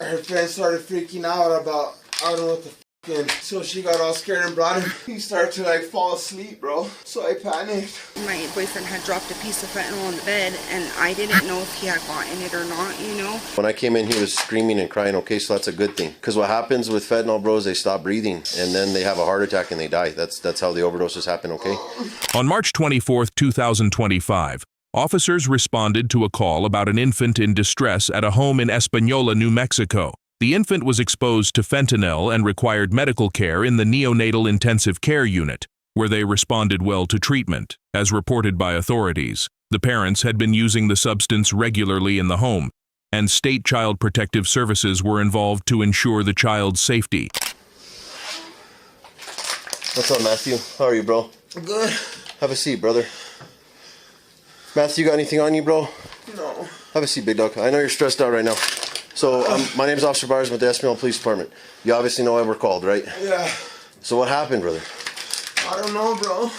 her friend started freaking out about, I don't know what the and so she got all scared and brought him. He started to like fall asleep, bro. So I panicked. My boyfriend had dropped a piece of fentanyl on the bed and I didn't know if he had gotten it or not, you know. When I came in, he was screaming and crying. Okay, so that's a good thing. Because what happens with fentanyl, bros, they stop breathing and then they have a heart attack and they die. That's how the overdoses happen, okay? On March 24th, 2025, officers responded to a call about an infant in distress at a home in Espanola, New Mexico. The infant was exposed to fentanyl and required medical care in the neonatal intensive care unit, where they responded well to treatment, as reported by authorities. The parents had been using the substance regularly in the home, and state child protective services were involved to ensure the child's safety. What's up, Matthew? How are you, bro? Good. Have a seat, brother. Matthew, you got anything on you, bro? No. Have a seat, big dog. I know you're stressed out right now. So, my name's Officer Byers with the Espanola Police Department. You obviously know why we're called, right? Yeah. So what happened, brother? I don't know, bro.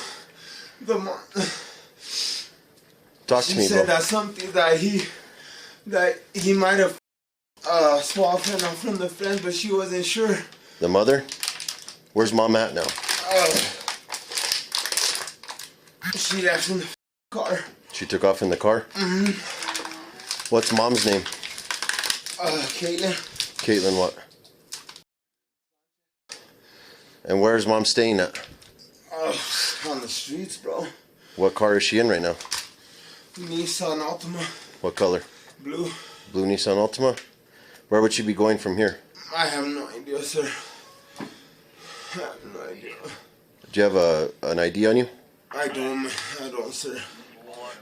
Talk to me, bro. She said that's something that he might have swallowed fentanyl from the friend, but she wasn't sure. The mother? Where's mom at now? She left in the car. She took off in the car? Mm-hmm. What's mom's name? Caitlin. Caitlin what? And where's mom staying at? On the streets, bro. What car is she in right now? Nissan Altima. What color? Blue. Blue Nissan Altima? Where would she be going from here? I have no idea, sir. I have no idea. Do you have an ID on you? I don't, sir.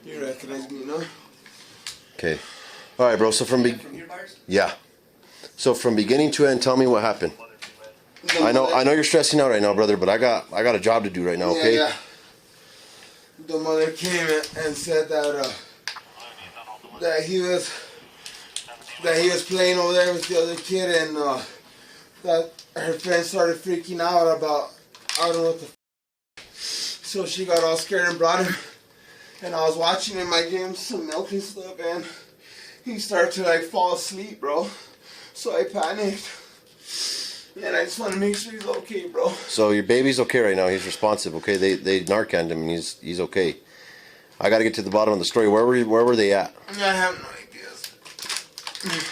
You recognize me, no? Okay. All right, bro. So yeah. So from beginning to end, tell me what happened. I know you're stressing out right now, brother, but I got a job to do right now. Okay. Yeah. The mother came and said that he was playing over there with the other kid, and that her friend started freaking out about, I don't know what the so she got all scared and brought him. And I was watching him. I gave him some milk and stuff, and he started to like fall asleep, bro. So I panicked. And I just want to make sure he's okay, bro. So your baby's okay right now. He's responsive, okay? They Narcaned him and he's okay. I got to get to the bottom of the story. Where were they at? I have no idea.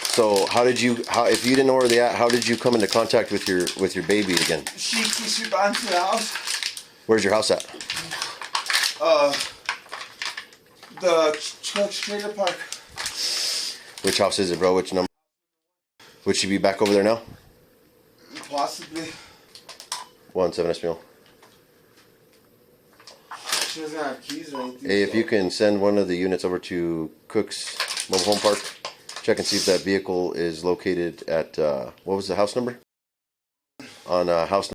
So if you didn't know where they at, how did you come into contact with your baby again? She brought him to the house. Where's your house at? The Chuck's trailer park. Which house is it, bro? Which number? Would she be back over there now? Possibly. 17 Espanola. She doesn't have keys or anything. Hey, if you can send one of the units over to Cook's Mobile Home Park, check and see if that vehicle is located at, what was the house number? On house number.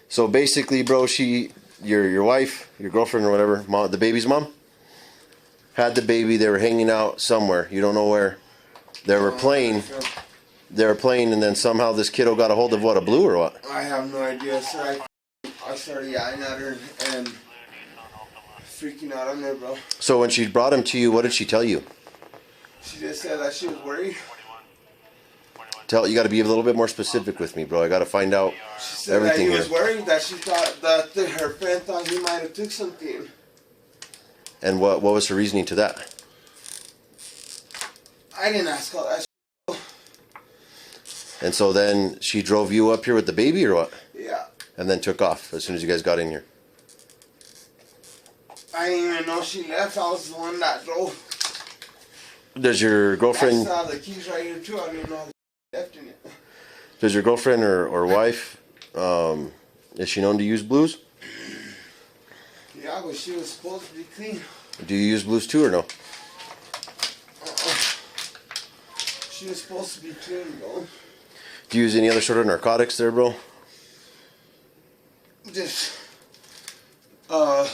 So basically, bro, your wife, your girlfriend or whatever, the baby's mom, had the baby. They were hanging out somewhere. You don't know where. They were playing, and then somehow this kiddo got a hold of what, a blue or what? I have no idea, sir. I started yelling at her and freaking out on her, bro. So when she brought him to you, what did she tell you? She just said that she was worried. You got to be a little bit more specific with me, bro. I got to find out everything here. She said that he was worried, that she thought that her friend thought he might have took something. And what was her reasoning to that? I didn't ask all that shit. And so then she drove you up here with the baby or what? Yeah. And then took off as soon as you guys got in here. I didn't even know she left. I was the one that drove. Does your girlfriend... I saw the keys right here too. I didn't know she left in it. Does your girlfriend or wife, is she known to use blues? Yeah, but she was supposed to be clean. Do you use blues too or no? She was supposed to be clean, bro. Do you use any other sort of narcotics there, bro? Just, the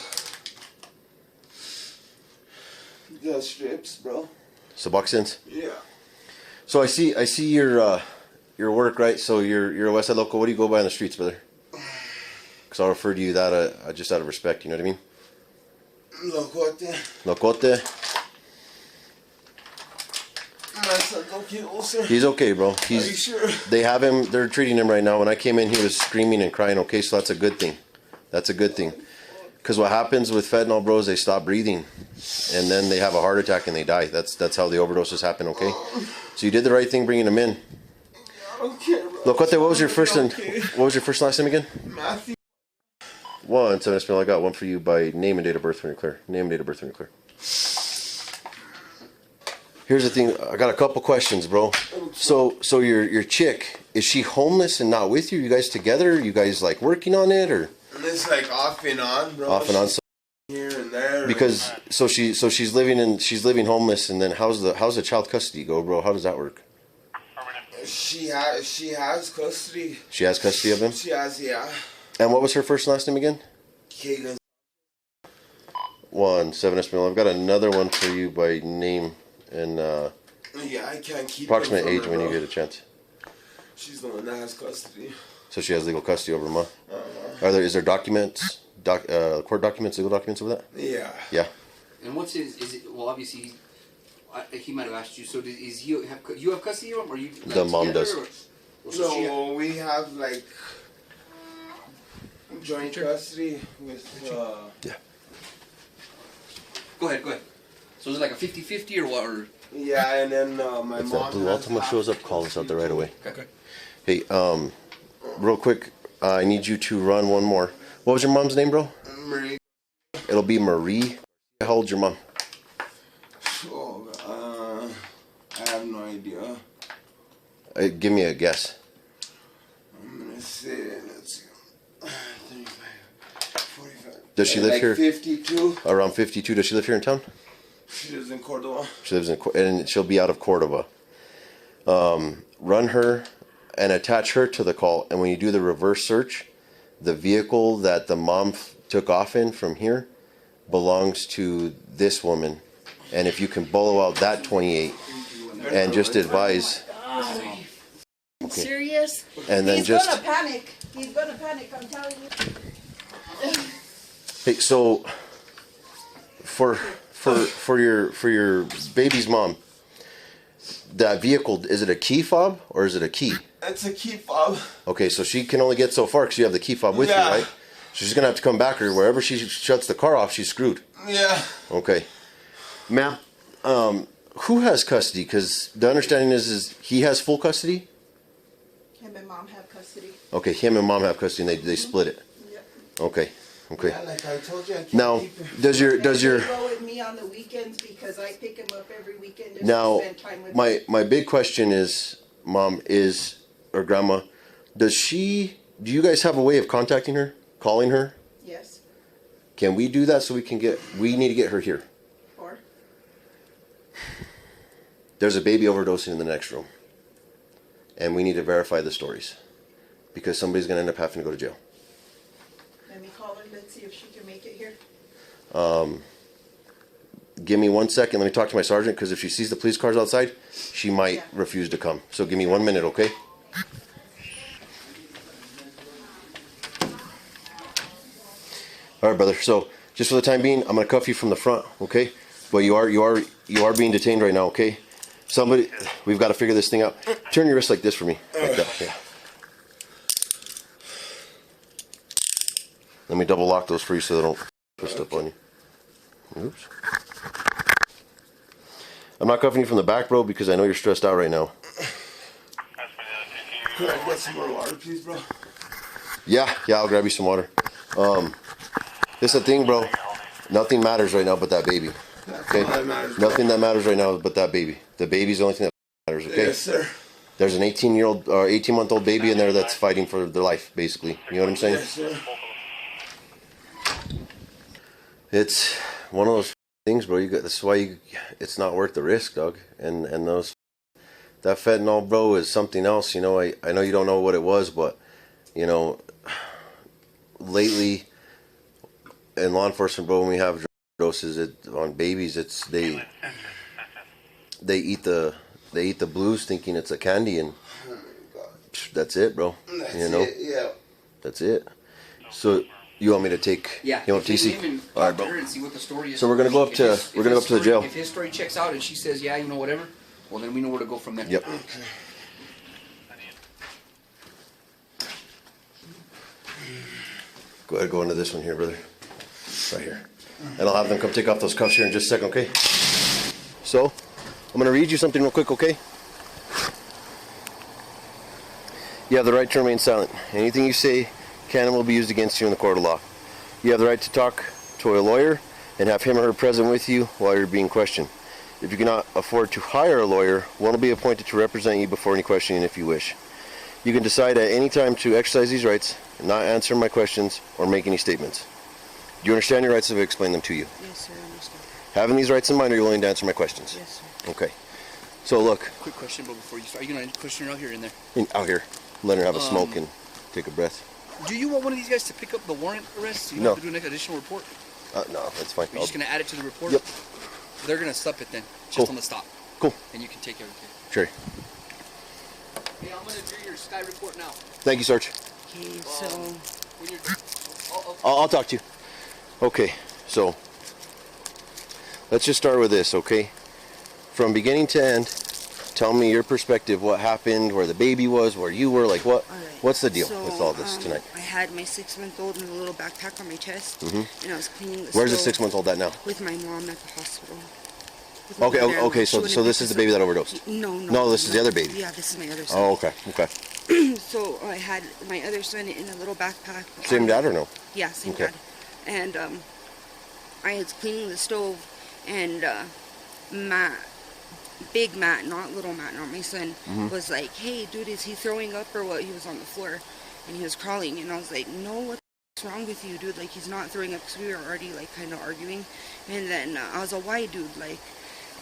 strips, bro. Suboxones? Yeah. So I see your work, right? So you're a Westside local. What do you go by on the streets, brother? Because I'll refer to you that just out of respect. You know what I mean? Locote. Locote. My son's okay also. He's okay, bro. Are you sure? They have him. They're treating him right now. When I came in, he was screaming and crying. Okay, so that's a good thing. That's a good thing. Because what happens with fentanyl, bro, is they stop breathing, and then they have a heart attack and they die. That's how the overdoses happen. Okay, so you did the right thing bringing him in. Okay, bro. Locote, what was your first and what was your first and last name again? Matthew. 1 7 I got one for you by name and date of birth when you're clear. Name and date of birth when you're clear. Here's the thing. I got a couple questions, bro. So your chick, is she homeless and not with you? You guys together? You guys like working on it or? It's like off and on, bro. Off and on. So here and there. because she's living homeless, and then how's the child custody go, bro? How does that work? She has custody. She has custody of him. She has, yeah. And what was her first and last name again? Caitlin. 1 7 Espanola. I've got another one for you by name and Yeah, I can't keep approximate them from age her, when you bro. get a chance. She's the one that has custody. So she has legal custody over him, huh? Is there documents, court documents, legal documents over that? Yeah. Yeah. And what's his? Is it well? Obviously, he might have asked you. So is he have you have custody of him, or you? The mom together, does. Or so she- No, we have like joint custody with. Yeah. Go ahead. So is it like a 50-50 or what? Or Yeah, and then my If mom. that blue has Ultima half shows up, call us out there right away. okay. Hey, real quick, I need you to run one more. What was your mom's name, bro? Marie. It'll be Marie. How old's your mom? Oh, I have no idea. Give me a guess. I'm gonna say, let's see, 35, 45. Does she live like here? 52. Around 52. Does she live here in town? She lives in Cordoba. She lives and she'll be out of Cordoba. Run her and attach her to the call. And when you do the reverse search, the vehicle that the mom took off in from here belongs to this woman. And if you can blow out that 28 and just advise. Okay. Serious? And then He's just gonna panic. He's gonna panic, I'm telling you. hey, so for your baby's mom, that vehicle, is it a key fob or is it a key? It's a key fob. Okay, so she can only get so far because you have the key fob with you, Yeah. right? So she's gonna have to come back, or wherever she shuts the car off, she's screwed. Yeah. Okay, ma'am, who has custody? Because the understanding is he has full custody. Him and mom have custody. Okay, him and mom have custody, and they split it. Yep. Okay, okay. Yeah, like I told you, I can't Now, keep it. does your They go with me on the weekends because I pick him up every weekend just now to spend time with him. my big question is, mom or grandma, do you guys have a way of contacting her, calling her? Yes. Can we do that so we need to get her here? Or There's a baby overdosing in the next room, and we need to verify the stories because somebody's going to end up having to go to jail. let me call her. Let's see if she can make it here. Give me 1 second. Let me talk to my sergeant, because if she sees the police cars outside, she might Yeah. refuse to come. So give me 1 minute, okay? All right, brother. So just for the time being, I'm going to cuff you from the front, okay? But you are being detained right now, okay? We've got to figure this thing out. Turn your wrist like this for me. Like that, yeah. Let me double lock those for you so they don't twist up on you. Oops. I'm not cuffing you from the back, bro, because I know you're stressed out right now. Could I get some more water, please, bro? Yeah, I'll grab you some water. This is the thing, bro. Nothing matters right now but that baby. Okay? all that matters, bro. Nothing that matters right now but that baby. The baby's the only thing that matters, okay? Yes, sir. There's an 18-month-old baby in there that's fighting for their life, basically. You know what I'm saying? Yes, sir. It's one of those things, bro. That's why it's not worth the risk, dog. And that fentanyl, bro, is something else. You know, I know you don't know what it was, but you know, lately in law enforcement, bro, when we have doses on babies, they eat the blues thinking it's a candy, and that's it, bro. That's you know, it, yeah. that's it. So You want me to take? Yeah. You want take TC? him and All right, talk to bro. her and see what the story is. So we're gonna go up If to his- we're gonna go up to the story- jail. If his story checks out and she says, yeah, you know, whatever, well then we know where to go from there. Yep. Go ahead, go into this one here, brother. Right here. And I'll have them come take off those cuffs here in just a second, okay? So, I'm going to read you something real quick, okay? You have the right to remain silent. Anything you say can and will be used against you in the court of law. You have the right to talk to a lawyer and have him or her present with you while you're being questioned. If you cannot afford to hire a lawyer, one will be appointed to represent you before any questioning if you wish. You can decide at any time to exercise these rights, not answer my questions, or make any statements. Do you understand your rights if I explain them to you? Yes, sir, I understand. Having these rights in mind, are you willing to answer my questions? Yes, sir. Okay. So look, Quick question, but before you start, are you going to question her out here or in there? out here, let her have a smoke and take a breath. Do you want one of these guys to pick up the warrant arrest? So you No. don't have to do an additional report? No, that's fine. You're just going to add it to the report? Yep. They're going to stop it then, just Cool. on the stop. Cool. And you can take everything. Sure. Hey, I'm going to do your Sky report now. Thank you, Sarge. Okay, so When you're I'll talk to you. Okay, so let's just start with this, okay? From beginning to end, tell me your perspective, what happened, where the baby was, where you were, like what? all right. What's the deal So, with all this tonight? I had my 6-month-old in a little backpack on my chest, and I was cleaning the Where's the stove 6-month-old at now? with my mom at the hospital. With my Okay, mother, and okay, she so wouldn't this pick is the us baby up. that overdosed. No, No, this is the other baby. Yeah, this is my other son. Oh, okay, okay. So I had my other son in a little backpack. Same dad or no? Yeah, same Okay. dad. And I was cleaning the stove, and Matt, big Matt, not little Matt, not my son, was like, "Hey, dude, is he throwing up or what?" He was on the floor, and he was crawling, and I was like, "No, what's wrong with you, dude? Like, he's not throwing up," because we were already like kind of arguing. And then I was like, "Why, dude?" Like,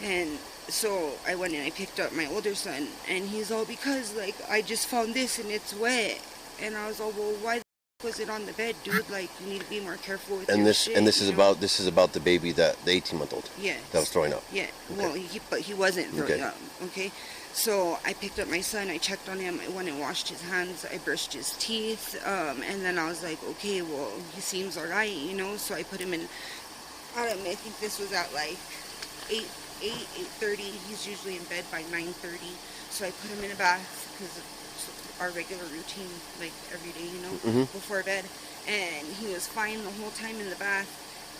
and so I went and I picked up my older son, and he's all, "Because like I just found this and it's wet," and I was all, "Well, why the was it on the bed, dude? Like, you need to be more careful with And your this shit, and this you is know? about the baby the 18-month-old Yes. that was throwing up. Yeah, well, but he wasn't throwing Okay. up, okay? So I picked up my son, I checked on him, I went and washed his hands, I brushed his teeth, and then I was like, okay, well, he seems alright, you know? So I put him in, I think this was at like 8:30. He's usually in bed by 9:30. So I put him in a bath, because it's our regular routine, like every day, you know, before bed. And he was fine the whole time in the bath.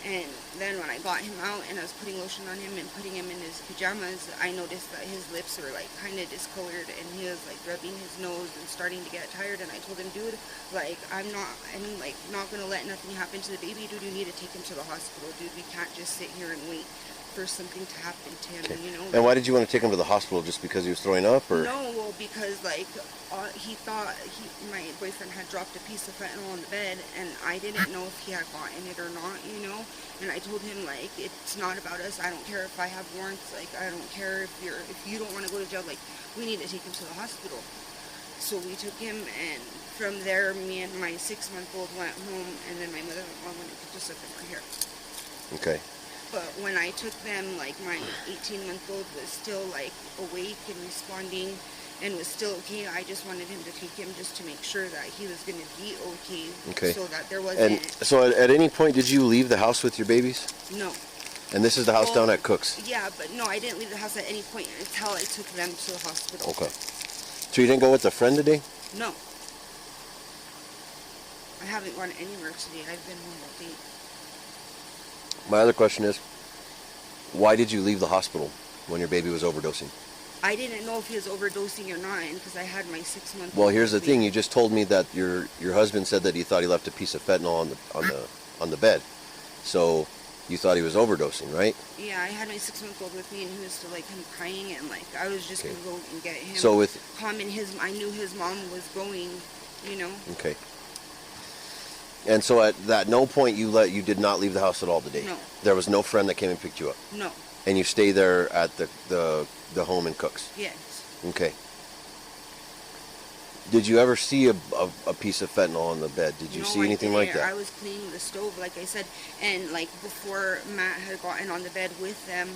And then when I got him out and I was putting lotion on him and putting him in his pajamas, I noticed that his lips were like kind of discolored, and he was like rubbing his nose and starting to get tired. And I told him, dude, like I'm like not gonna let nothing happen to the baby, dude. You need to take him to the hospital, dude. We can't just sit here and wait for something to happen to him, you know. And why did you want to take him to the hospital? Just because he was throwing up, or? No, well, because like he thought my boyfriend had dropped a piece of fentanyl on the bed, and I didn't know if he had gotten it or not, you know. And I told him, like, it's not about us. I don't care if I have warrants. Like, I don't care if you don't want to go to jail. Like, we need to take him to the hospital. So we took him, and from there, me and my 6-month-old went home, and then my mother-in-law went and picked us up, and we're here. Okay. But when I took them, like, my 18-month-old was still, like, awake and responding and was still okay. I just wanted him to take him just to make sure that he was going to be okay. Okay. So that there wasn't... And so at any point, did you leave the house with your babies? No. And this is the house down at Cook's? Yeah, but no, I didn't leave the house at any point until I took them to the hospital. Okay. So you didn't go with a friend today? No. I haven't gone anywhere today. I've been home all day. My other question is, why did you leave the hospital when your baby was overdosing? I didn't know if he was overdosing or not because I had my 6-month-old. Well, here's the with me. thing. You just told me that your husband said that he thought he left a piece of fentanyl on the bed. So you thought he was overdosing, right? Yeah, I had my 6-month-old with me, and he was still like him crying, and like I was just Okay. gonna go and get him. So with calm in his, I knew his mom was going, you know. okay. And so at no point you did not leave the house at all today. No. There was no friend that came and picked you up. No. And you stay there at the home in Cooks. Yes. Okay. Did you ever see a piece of fentanyl on the bed? Did you No, see I anything didn't. like that? I was cleaning the stove, like I said, and like before Matt had gotten on the bed with them,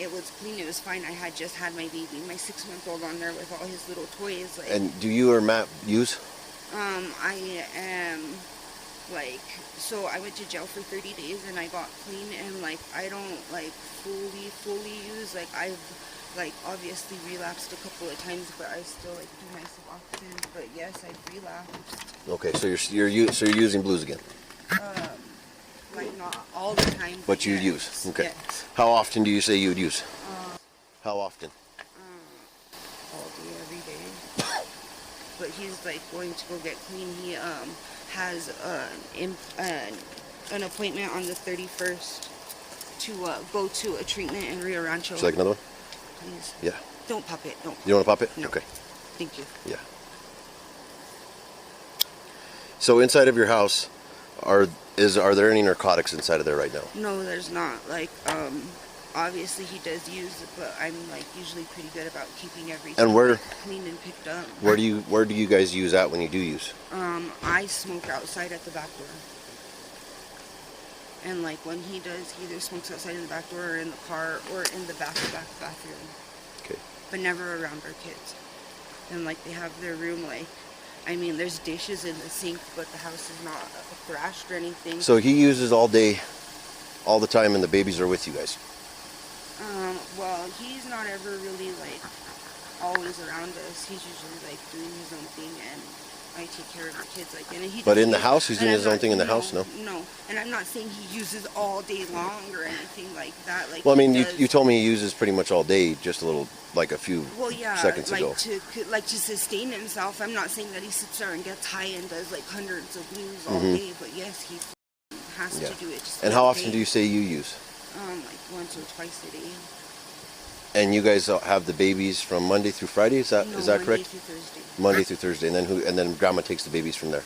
it was clean. It was fine. I had just had my baby, my 6-month-old, on there with all his little toys. Like, And do you or Matt use? I am Like, so I went to jail for 30 days and I got clean, and like I don't like fully use, like I've like obviously relapsed a couple of times, but I still like do my Suboxone. But yes, I've relapsed. Okay, so you're using blues again, Like not all the time. but you yes, use. Okay. Yes. How often do you say you would use? How often? All day, every day. But he's like going to go get clean. He has an appointment on the 31st to go to a treatment in Rio Rancho. Would you like another one? Please. Yeah. Don't pop it. Don't. You don't want to pop it? No. Okay. Thank you. Yeah. So inside of your house, are there any narcotics inside of there right now? No, there's not. Like, obviously he does use, but I'm like usually pretty good about keeping everything And where clean and picked up. where do you guys use at when you do use? I smoke outside at the back door. And like when he does, he either smokes outside in the back door or in the car or in the back bathroom. Okay. But never around our kids. And like they have their room, like, I mean, there's dishes in the sink, but the house is not thrashed or anything. So he uses all day, all the time, and the babies are with you guys. Well, he's not ever really like always around us. He's usually like doing his own thing, and I take care of the kids. Like, and he. But in the does- house, he's and doing I'm his own not- thing in the house, no? No, and I'm not saying he uses all day long or anything like that. Like, Well, I he mean, does- you told me he uses pretty much all day, just a little, like a few Well, yeah, seconds like ago. to sustain himself. I'm not saying that he sits there and gets high and does like hundreds of blues all Mhm. day, but yes, he has Yeah. to do it. Just And one how often day. do you say you use? Like once or twice a day. And you guys have the babies from Monday through Friday? Is that No, is that Monday correct? through Thursday. Monday through Thursday, and then Grandma takes the babies from there.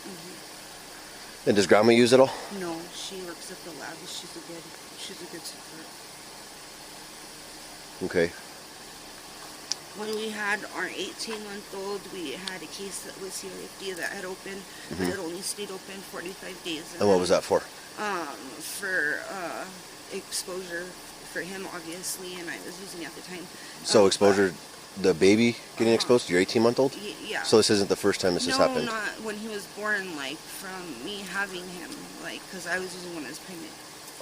And does Grandma use it all? No, she works at the lab. She's a good support. Okay. When we had our 18-month-old, we had a case that was CRFD that had opened. Mm-hmm. It had only stayed open 45 days. And what was that for? For exposure for him, obviously, and I was using at the time. So exposure, the baby getting exposed to your 18-month-old? Yeah. So this isn't the first time this has happened? No, not when he was born, like, from me having him, like, because I was using when I was pregnant.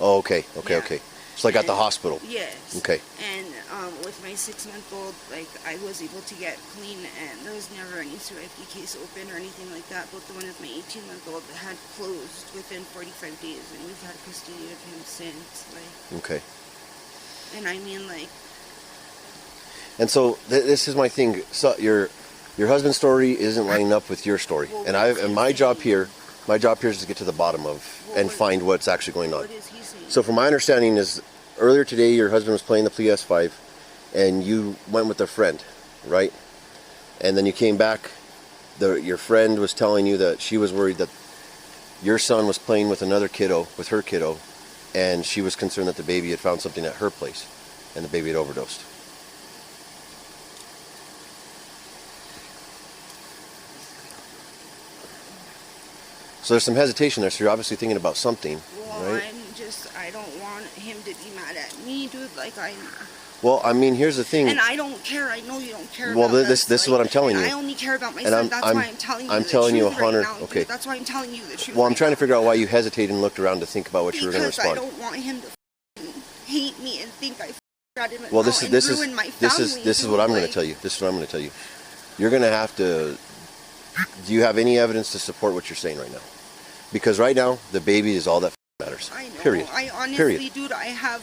Oh, okay. Yeah. It's like at the And- hospital. Yes. Okay. And with my 6-month-old, like, I was able to get clean, and there was never any CRFD case open or anything like that. But the one with my 18-month-old had closed within 45 days, and we've had custody of him since. Like, Okay. and I mean, like, And so this is my thing. So your husband's story isn't lining up with your story, Well, and my job here is to get to the bottom of and find what's actually going on. what is he saying? So from my understanding is earlier today your husband was playing the PS5 and you went with a friend, right? And then you came back, your friend was telling you that she was worried that your son was playing with another kiddo, with her kiddo, and she was concerned that the baby had found something at her place and the baby had overdosed. So there's some hesitation there, so you're obviously thinking about something, Well, right? I don't want him to be mad at me, dude. Like, Well, I mean, here's the thing. and I don't care. I know you don't care. Well, about this us, is what I'm telling and you. I only care about my And son. That's why I'm telling you. I'm the telling you truth right 100 now, dude. okay. That's why I'm telling you the truth. Well, I'm right trying to now. figure out why you hesitated and looked around to think about what you were going to Because I respond. don't want him to hate me and think I got him. Well, this is this is what I'm going to tell you. This is what I'm going to tell you. You're going to have to. Do you have any evidence to support what you're saying right now? Because right now the baby is all that matters. I know. Period. I honestly, Period. dude, I have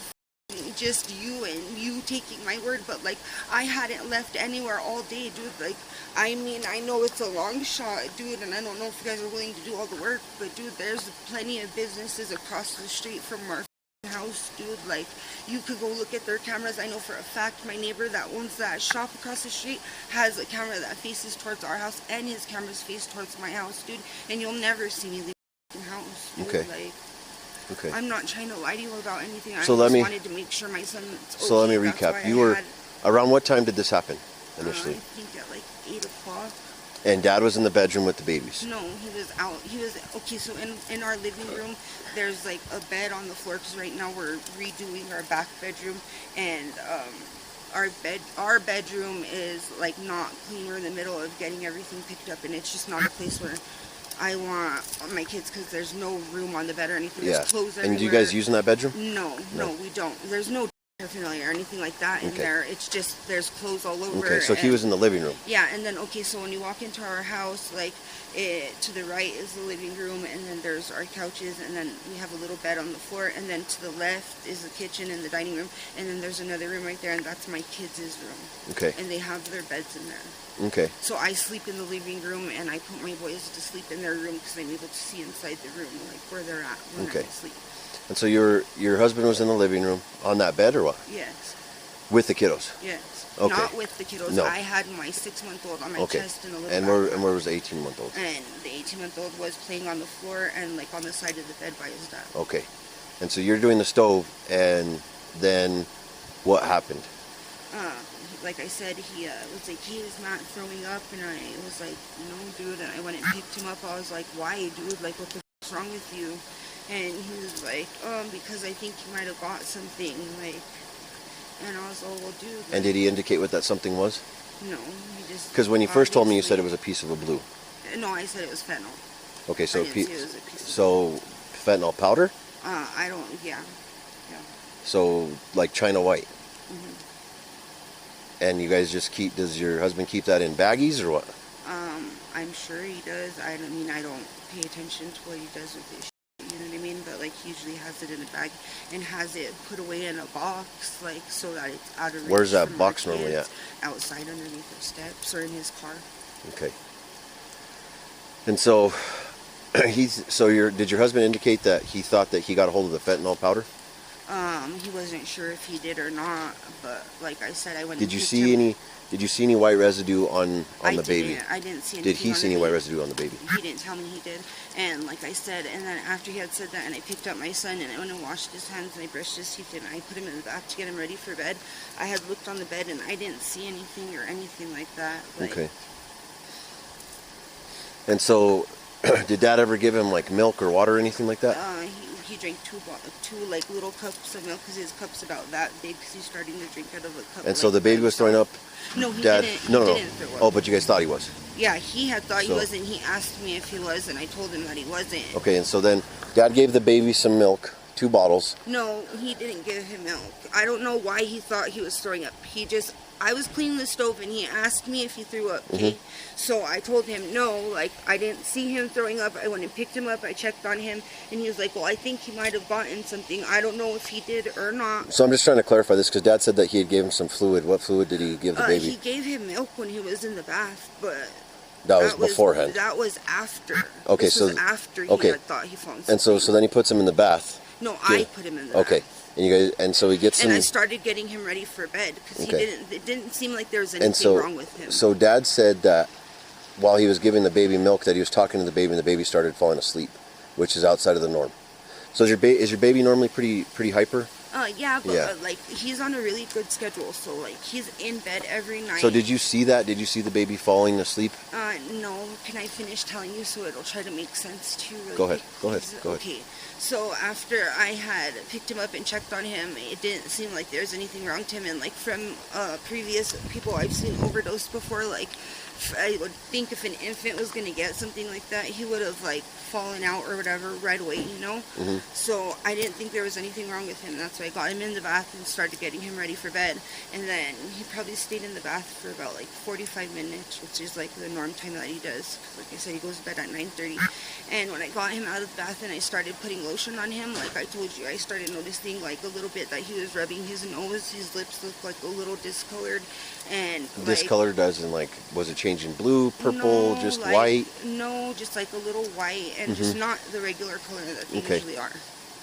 just you and you taking my word, but like I hadn't left anywhere all day, dude. Like, I mean, I know it's a long shot, dude, and I don't know if you guys are willing to do all the work, but dude, there's plenty of businesses across the street from our house, dude. Like, you could go look at their cameras. I know for a fact my neighbor that owns that shop across the street has a camera that faces towards our house, and his cameras face towards my house, dude. And you'll never see me leave the house, dude. Okay. Like, Okay. I'm not trying to lie to you about anything. I So just let me- wanted to make sure my son's okay. So let me That's why recap. I You were had, around what time did this happen I initially? think at like 8 o'clock. And Dad was in the bedroom with the babies. No, he was out. He was, okay, so in our living room, there's like a bed on the floor, because right now we're redoing our back bedroom, and our bedroom is like not clean. We're in the middle of getting everything picked up, and it's just not a place where I want my kids because there's no room on the bed or anything. Yeah. There's clothes everywhere. And do you guys use in that bedroom? No, we don't. There's no paraphernalia or anything like that in there. It's just there's clothes all over. Okay, so he was in the living room. Yeah, and then so when you walk into our house, like to the right is the living room, and then there's our couches, and then we have a little bed on the floor, and then to the left is the kitchen and the dining room, and then there's another room right there, and that's my kids' room. Okay. And they have their beds in there. Okay. So I sleep in the living room, and I put my boys to sleep in their room because I'm able to see inside the room, like where they're at when I sleep. And so your husband was in the living room on that bed, or what? Yes. With the kiddos? Yes. Okay. Not with the kiddos. No. I had my 6-month-old on my chest in a little And where was the 18-month-old? And the 18-month-old was playing on the floor and like on the side of the bed by his dad. Okay. And so you're doing the stove, and then what happened? Like I said, he was like, he is not throwing up, and I was like, no, dude. And I went and picked him up. I was like, why, dude? Like, what the f***'s wrong with you? And he was like, because I think you might have got something, like, and I was like, well, dude. Like, And did he indicate what that something was? No, he just. Because when you first told me, you said it was a piece of a blue. No, I said it was fentanyl. Okay, so I didn't say it was a piece of so fentanyl powder? I don't, yeah. So like China white. Mm-hmm. And you guys just does your husband keep that in baggies or what? I'm sure he does. I don't pay attention to what he does with his shit, you know what I mean? But like he usually has it in a bag and has it put away in a box, like so that it's out of reach. Where's that from box our normally kids. at? Outside underneath their steps or in his car. Okay. And so did your husband indicate that he thought that he got a hold of the fentanyl powder? He wasn't sure if he did or not, but like I said, I went. Did you see any white residue on the baby? I didn't see anything. Did he see any white residue on the baby? He didn't tell me he did. And like I said, and then after he had said that, and I picked up my son, and I went and washed his hands, and I brushed his teeth, and I put him in the bath to get him ready for bed. I had looked on the bed, and I didn't see anything or anything like that. Like, okay. And so, did Dad ever give him like milk or water or anything like that? He drank two like little cups of milk because his cup's about that big because he's starting to drink out of a cup. And so the baby was throwing up. No, he Dad, didn't. No. Didn't throw up. Oh, but you guys thought he was. Yeah, he had thought he wasn't. He asked me if he was, and I told him that he wasn't. Okay, and so then Dad gave the baby some milk, 2 bottles. No, he didn't give him milk. I don't know why he thought he was throwing up. I was cleaning the stove, and he asked me if he threw up, okay? Mm-hmm. So I told him no, like, I didn't see him throwing up. I went and picked him up. I checked on him, and he was like, well, I think he might have gotten something. I don't know if he did or not. So I'm just trying to clarify this, because Dad said that he had gave him some fluid. What fluid did he give the baby? He gave him milk when he was in the bath, but... That was beforehand? That was after. Okay, this was after he had thought he found something. And so then he puts him in the bath. No, I put him in the bath. Okay. And so he gets and I started getting him ready for bed because it didn't seem like there was anything wrong with him. So Dad said that while he was giving the baby milk, that he was talking to the baby, and the baby started falling asleep, which is outside of the norm. So is your baby normally pretty hyper? Yeah, but like he's on a really good schedule, so like he's in bed every night. So did you see that? Did you see the baby falling asleep? No. Can I finish telling you so it'll try to make sense to you? Really Go ahead. quick? Go ahead. Okay. So after I had picked him up and checked on him, it didn't seem like there was anything wrong to him. And like from previous people I've seen overdose before, like I would think if an infant was going to get something like that, he would have like fallen out or whatever right away, you know? Mm-hmm. So I didn't think there was anything wrong with him. That's why I got him in the bath and started getting him ready for bed. And then he probably stayed in the bath for about like 45 minutes, which is like the norm time that he does. Like I said, he goes to bed at 9:30. And when I got him out of the bath and I started putting lotion on him, like I told you, I started noticing like a little bit that he was rubbing his nose. His lips looked like a little discolored. And discolored as in like, was it changing blue, purple, just like, white? No, just like a little white and just not the regular color that they usually are.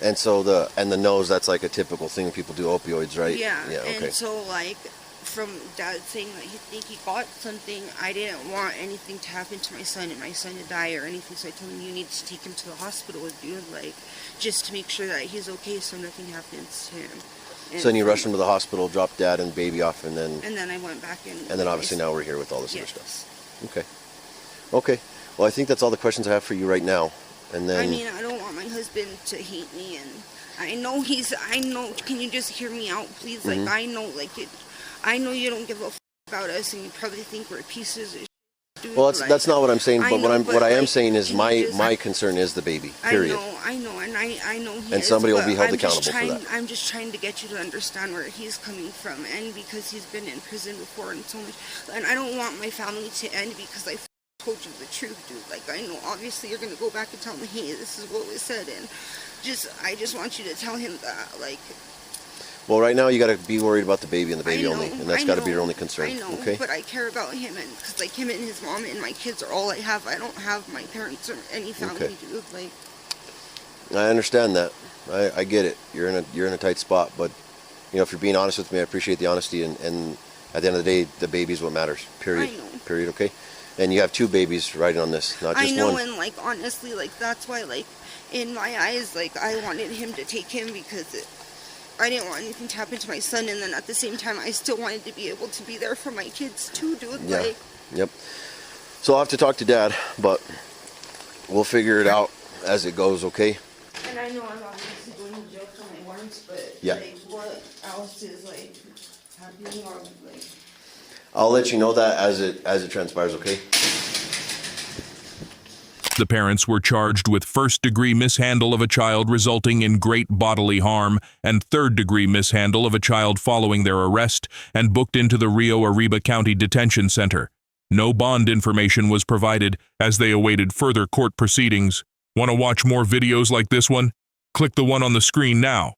And so the nose, that's like a typical thing people do opioids, right? Yeah. Okay. And so like from Dad saying that he think he got something, I didn't want anything to happen to my son and my son to die or anything. So I told him, you need to take him to the hospital with you, like just to make sure that he's okay, so nothing happens to him. So then you rushed him to the hospital, dropped Dad and baby off, and then I went back and then obviously now we're here with all this other stuff. Okay. Well, I think that's all the questions I have for you right now. And then I mean, I don't want my husband to hate me, and I know can you just hear me out, please? Like I know you don't give a f about us, and you probably think we're pieces of shit. dude. Well, like, that's not what I'm saying. But I know, what I am like, saying is he my just- concern is the baby. Period. I know, and I know he And is, somebody will but be held I'm just accountable for trying, that. I'm just trying to get you to understand where he's coming from, and because he's been in prison before and so much, and I don't want my family to end because I told you the truth, dude. Like, I know obviously you're gonna go back and tell me, hey, this is what was said, and I just want you to tell him that, like. Well, right now you got to be worried about the baby and the baby I know, only, and that's I got to be know, your only concern. I know, Okay. but I care about him, and because like him and his mom and my kids are all I have. I don't have my parents or any family, Okay. dude. Like, I understand that. I get it. You're in a tight spot, but you know, if you're being honest with me, I appreciate the honesty. And at the end of the day, the baby is what matters. Period. I know. Period. Okay. And you have two babies riding on this, not just I know, one. and like honestly, like that's why, like in my eyes, like I wanted him to take him because I didn't want anything to happen to my son, and then at the same time, I still wanted to be able to be there for my kids too, dude. Yeah. Like, Yep. So I'll have to talk to Dad, but we'll figure it out as it goes. Okay. and I know I'm obviously going to jail for my warrants, but Yeah. like what else is like happening or like. I'll let you know that as it transpires. Okay. The parents were charged with first-degree mishandle of a child resulting in great bodily harm and third-degree mishandle of a child following their arrest and booked into the Rio Arriba County Detention Center. No bond information was provided as they awaited further court proceedings. Want to watch more videos like this one? Click the one on the screen now.